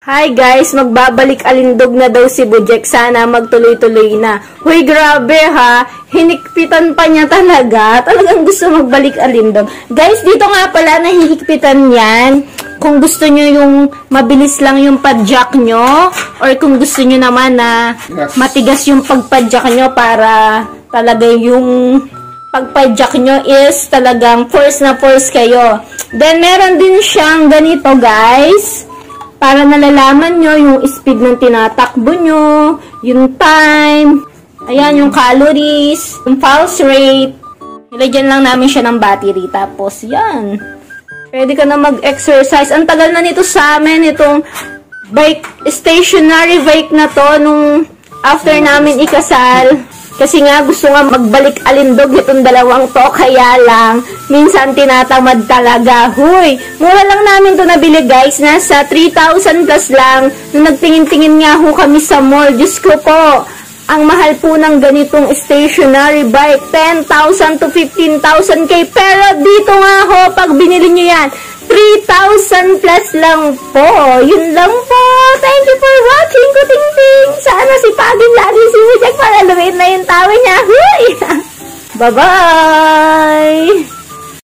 Hi guys, magbabalik alindog na daw si Bujek. Sana magtuloy-tuloy na. Huy, grabe ha. Hinikpitan pa niya talaga. Talagang gusto magbalik alindog. Guys, dito nga pala nahihikpitan yan. Kung gusto nyo yung mabilis lang yung padjak nyo, or kung gusto nyo naman na matigas yung pagpadjak nyo para talaga yung pagpadjak nyo is talagang force na force kayo. Then, meron din siyang ganito guys. Para nalalaman nyo yung speed ng tinatakbo nyo, yung time, ayan, yung calories, yung pulse rate. Nilagyan lang namin siya ng battery. Tapos, yan. Pwede ka na mag-exercise. Ang tagal na nito sa amin, itong bike, stationary bike na to, nung after namin ikasal. Kasi nga, gusto nga magbalik alindog itong dalawang to. Kaya lang, minsan tinatamad talaga. Huy, mura lang namin to nabili guys. Nasa 3,000 plus lang. Nung nagtingin-tingin nga ho kami sa mall. Diyos ko po, ang mahal po ng ganitong stationary bike. 10,000 to 15,000 kay. Pero dito nga ho, pag binili nyo yan, 3,000 plus lang po. Yun lang po. Thank you for watching, kuting-ting. Sana sipagin lagi si Bujek para lumiit na yung tawi niya. Huy! Bye-bye!